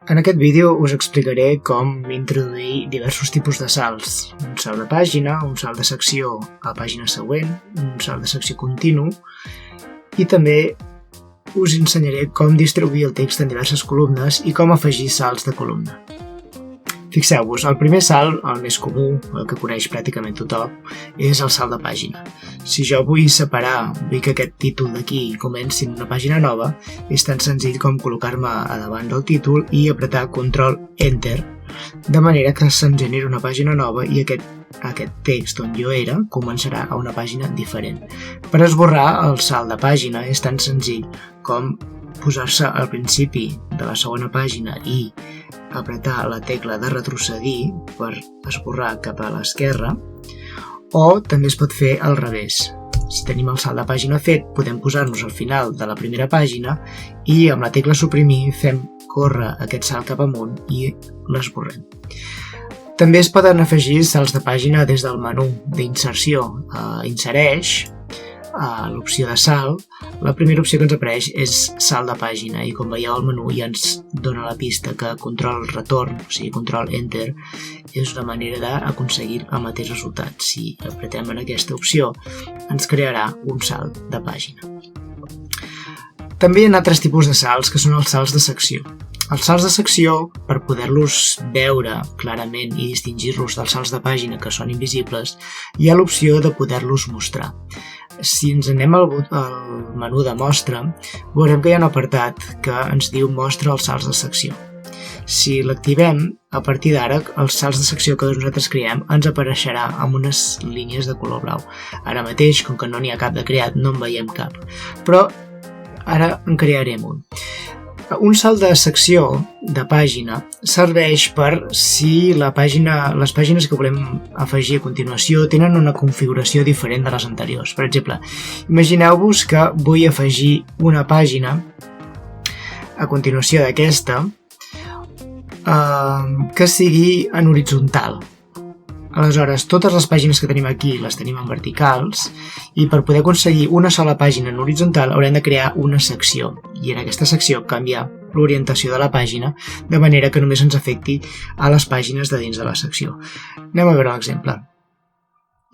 En aquest vídeo us explicaré com introduir diversos tipus de salts. Un salt de pàgina, un salt de secció a la pàgina següent, un salt de secció continu i també us ensenyaré com distribuir el text en diverses columnes i com afegir salts de columna. Fixeu-vos, el primer salt, el més comú, el que coneix pràcticament tothom, és el salt de pàgina. Si jo vull que aquest títol d'aquí comenci en una pàgina nova, és tan senzill com col·locar-me a davant del títol i apretar Ctrl-Enter, de manera que se'm generi una pàgina nova i aquest text on jo era començarà a una pàgina diferent. Per esborrar el salt de pàgina és tan senzill com posar-se al principi de la segona pàgina i apretar la tecla de retrocedir per esborrar cap a l'esquerra, o també es pot fer al revés. Si tenim el salt de pàgina fet, podem posar-nos al final de la primera pàgina i amb la tecla suprimir fem córrer aquest salt cap amunt i l'esborrem. També es poden afegir salts de pàgina des del menú d'inserció. Insereix, a l'opció de salt, la primera opció que ens apareix és salt de pàgina i com veieu al menú ja ens dona la pista que control retorn, o sigui control enter, és una manera d'aconseguir el mateix resultat. Si apretem en aquesta opció ens crearà un salt de pàgina. També hi ha altres tipus de salts que són els salts de secció. Els salts de secció, per poder-los veure clarament i distingir-los dels salts de pàgina que són invisibles, hi ha l'opció de poder-los mostrar. Si ens anem al menú de mostra, veurem que hi ha un apartat que ens diu mostra els salts de secció. Si l'activem, a partir d'ara, els salts de secció que nosaltres creem ens apareixerà amb unes línies de color blau. Ara mateix, com que no n'hi ha cap de creat, no en veiem cap. Però ara en crearem un. Un salt de secció de pàgina serveix per si les pàgines que volem afegir a continuació tenen una configuració diferent de les anteriors. Per exemple, imagineu-vos que vull afegir una pàgina a continuació d'aquesta que sigui en horitzontal. Aleshores, totes les pàgines que tenim aquí les tenim en verticals i per poder aconseguir una sola pàgina en horitzontal haurem de crear una secció i en aquesta secció canviar l'orientació de la pàgina de manera que només ens afecti a les pàgines de dins de la secció. Anem a veure l'exemple.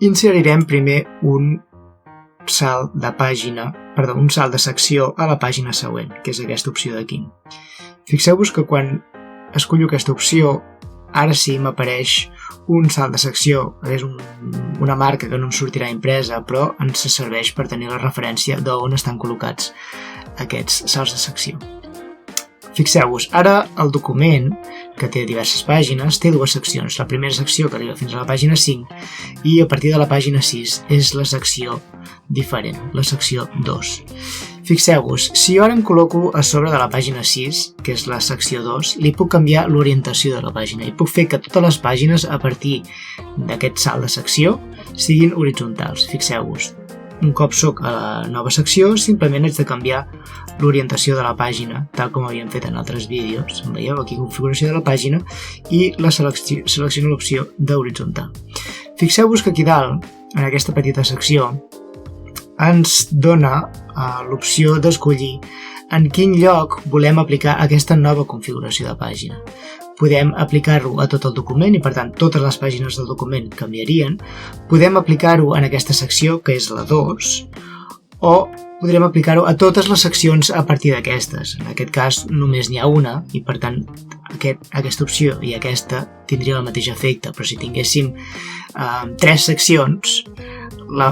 Inserirem primer un salt de secció a la pàgina següent, que és aquesta opció d'aquí. Fixeu-vos que quan escollo aquesta opció, ara sí m'apareix un salt de secció, és una marca que no ens sortirà impresa, però ens serveix per tenir la referència d'on estan col·locats aquests salts de secció. Fixeu-vos, ara el document, que té diverses pàgines, té dues seccions. La primera secció que arriba fins a la pàgina 5 i a partir de la pàgina 6 és la secció diferent, la secció 2. Fixeu-vos, si jo ara em col·loco a sobre de la pàgina 6, que és la secció 2, li puc canviar l'orientació de la pàgina i puc fer que totes les pàgines a partir d'aquest salt de secció siguin horitzontals. Fixeu-vos, un cop soc a la nova secció, simplement haig de canviar l'orientació de la pàgina, tal com havíem fet en altres vídeos. Veieu aquí configuració de la pàgina i selecciono l'opció d'horitzontal. Fixeu-vos que aquí dalt, en aquesta petita secció, ens dona l'opció d'escollir en quin lloc volem aplicar aquesta nova configuració de pàgina. Podem aplicar-ho a tot el document i, per tant, totes les pàgines del document canviarien. Podem aplicar-ho en aquesta secció, que és la 2, o podrem aplicar-ho a totes les seccions a partir d'aquestes. En aquest cas només n'hi ha una i, per tant, aquesta opció i aquesta tindria el mateix efecte, però si tinguéssim 3 seccions,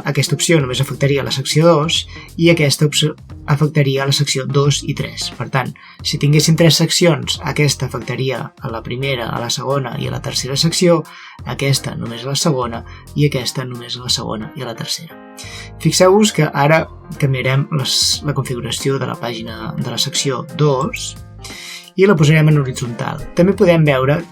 aquesta opció només afectaria la secció 2 i aquesta opció afectaria la secció 2 i 3. Per tant, si tinguéssim 3 seccions, aquesta afectaria a la primera, a la segona i a la tercera secció, aquesta només a la segona i aquesta només a la segona i a la tercera. Fixeu-vos que ara canviarem la configuració de la pàgina de la secció 2 i la posarem en horitzontal. També podem veure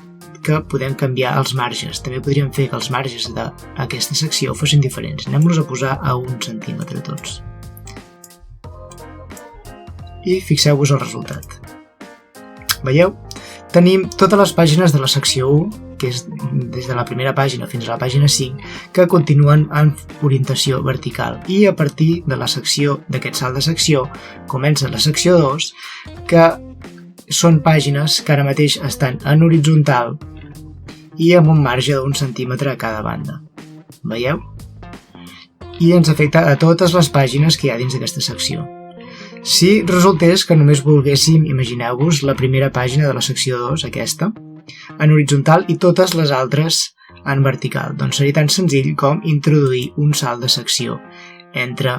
que podem canviar els marges. També podríem fer que els marges d'aquesta secció fossin diferents. Anem-los a posar a 1 centímetre tots. I fixeu-vos el resultat. Veieu? Tenim totes les pàgines de la secció 1, que és des de la primera pàgina fins a la pàgina 5, que continuen en orientació vertical. I a partir de la secció d'aquest salt de secció comença la secció 2, que són pàgines que ara mateix estan en horitzontal i amb un marge d'1 centímetre a cada banda. Veieu? I ens afecta a totes les pàgines que hi ha dins d'aquesta secció. Si resultés que només volguéssim, imagineu-vos, la primera pàgina de la secció 2, aquesta, en horitzontal i totes les altres en vertical, doncs seria tan senzill com introduir un salt de secció entre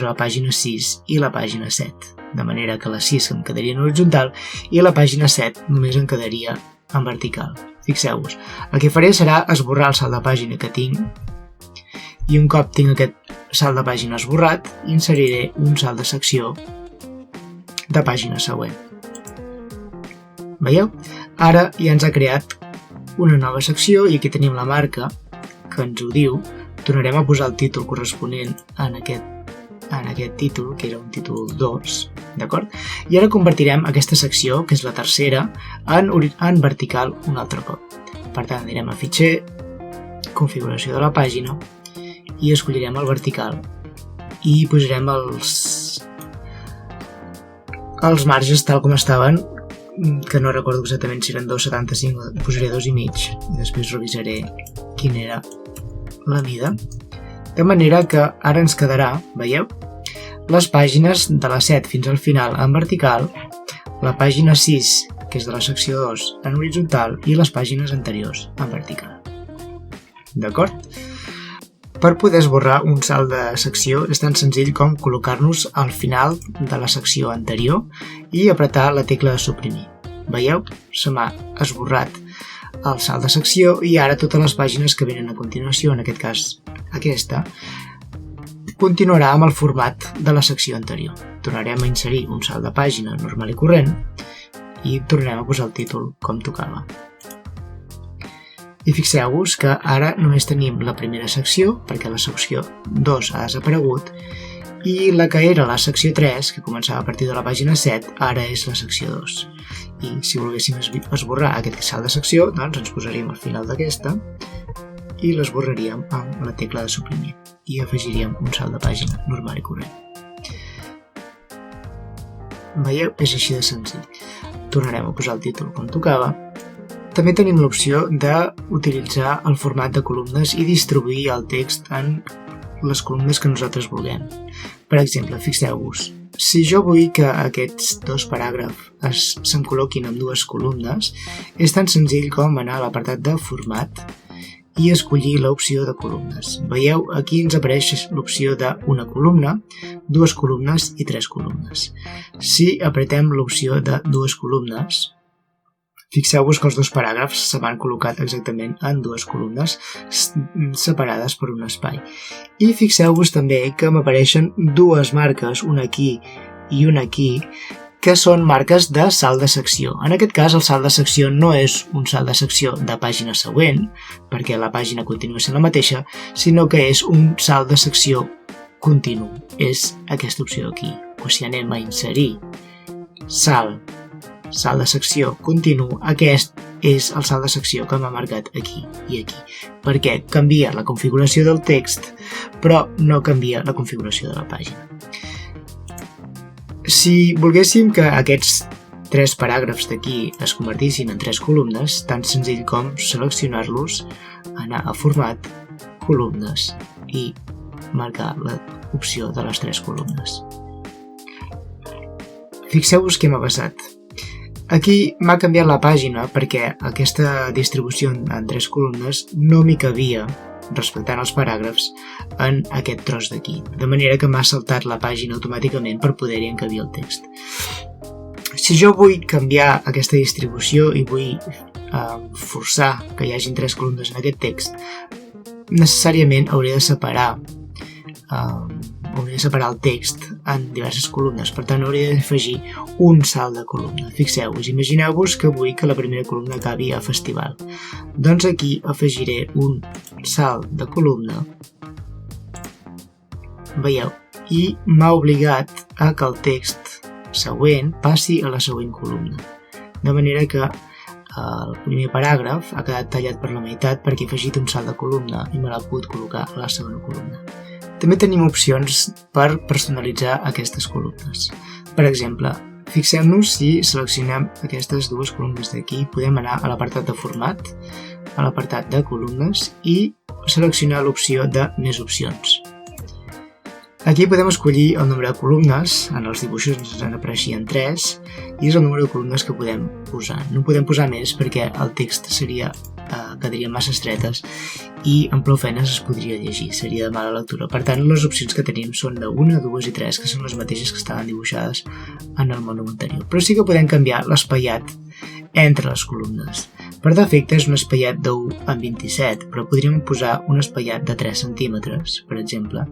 la pàgina 6 i la pàgina 7, de manera que la 6 em quedaria en horitzontal i la pàgina 7 només em quedaria en vertical. Fixeu-vos, el que faré serà esborrar el salt de pàgina que tinc i un cop tinc aquest salt de pàgina esborrat, inseriré un salt de secció de pàgina següent. Veieu? Ara ja ens ha creat una nova secció i aquí tenim la marca que ens ho diu. Tornarem a posar el títol corresponent en aquest títol, que era un títol 2, d'acord? I ara convertirem aquesta secció, que és la tercera, en vertical un altre cop. Per tant, anirem a Fitxer, Configuració de la pàgina, i escollirem el vertical i posarem els marges tal com estaven, que no recordo exactament si eren 2,75, posaré 2,5 i després revisaré quina era la mida, de manera que ara ens quedarà, veieu, les pàgines de la 7 fins al final en vertical, la pàgina 6, que és de la secció 2, en horitzontal i les pàgines anteriors en vertical. D'acord? Per poder esborrar un salt de secció és tan senzill com col·locar-nos al final de la secció anterior i apretar la tecla de suprimir. Veieu? Se m'ha esborrat el salt de secció i ara totes les pàgines que venen a continuació, en aquest cas aquesta, continuarà amb el format de la secció anterior. Tornarem a inserir un salt de pàgina normal i corrent i tornarem a posar el títol com tocava. I fixeu-vos que ara només tenim la primera secció, perquè la secció 2 ha desaparegut, i la que era la secció 3, que començava a partir de la pàgina 7, ara és la secció 2. I si volguéssim esborrar aquest salt de secció, doncs ens posaríem al final d'aquesta i l'esborraríem amb la tecla de suprimir i afegiríem un salt de pàgina normal i corrent. Veieu? És així de senzill. Tornarem a posar el títol com tocava. També tenim l'opció d'utilitzar el format de columnes i distribuir el text en les columnes que nosaltres vulguem. Per exemple, fixeu-vos, si jo vull que aquests dos paràgrafs se'm col·loquin en dues columnes, és tan senzill com anar a l'apartat de format i escollir l'opció de columnes. Veieu, aquí ens apareix l'opció d'una columna, dues columnes i tres columnes. Si apretem l'opció de dues columnes, fixeu-vos que els dos paràgrafs se m'han col·locat exactament en dues columnes separades per un espai. I fixeu-vos també que m'apareixen dues marques, una aquí i una aquí, que són marques de salt de secció. En aquest cas, el salt de secció no és un salt de secció de pàgina següent, perquè la pàgina continua sent la mateixa, sinó que és un salt de secció continu. És aquesta opció aquí. O si anem a inserir salt de secció continu, aquest és el salt de secció que m'ha marcat aquí i aquí, perquè canvia la configuració del text, però no canvia la configuració de la pàgina. Si volguéssim que aquests tres paràgrafs d'aquí es convertissin en tres columnes, tan senzill com seleccionar-los, anar a format, columnes i marcar l'opció de les tres columnes. Fixeu-vos què m'ha passat. Aquí m'ha canviat la pàgina perquè aquesta distribució en tres columnes no m'hi cabia, respectant els paràgrafs, en aquest tros d'aquí, de manera que m'ha saltat la pàgina automàticament per poder-hi encabir el text. Si jo vull canviar aquesta distribució i vull forçar que hi hagin tres columnes en aquest text, necessàriament hauré de separar el text en diverses columnes, per tant hauré d'afegir un salt de columna. Fixeu-vos, imagineu-vos que vull que la primera columna acabi a festival. Doncs aquí afegiré un salt de columna, veieu, i m'ha obligat a que el text següent passi a la següent columna. De manera que el primer paràgraf ha quedat tallat per la meitat perquè he afegit un salt de columna i me l'ha pogut col·locar a la segona columna. També tenim opcions per personalitzar aquestes columnes. Per exemple, Fixem-nos si seleccionem aquestes dues columnes d'aquí, podem anar a l'apartat de format, a l'apartat de columnes i seleccionar l'opció de més opcions. Aquí podem escollir el nombre de columnes, en els dibuixos ens en apareixien 3, i és el número de columnes que podem posar. No podem posar més perquè el text quedaria massa estretes i amb prou feines es podria llegir, seria de mala lectura. Per tant, les opcions que tenim són de 1, 2 i 3, que són les mateixes que estaven dibuixades en el menú anterior. Però sí que podem canviar l'espaiat entre les columnes. Per defecte és un espaiat de 1 en 27, però podríem posar un espaiat de 3 centímetres, per exemple,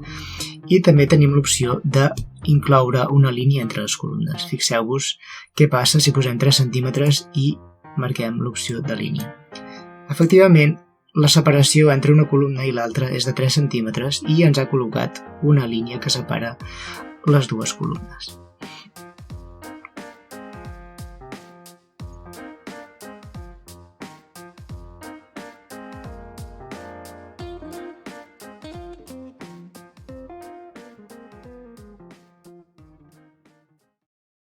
i també tenim l'opció d'incloure una línia entre les columnes. Fixeu-vos què passa si posem 3 centímetres i marquem l'opció de línia. Efectivament, la separació entre una columna i l'altra és de 3 centímetres i ens ha col·locat una línia que separa les dues columnes.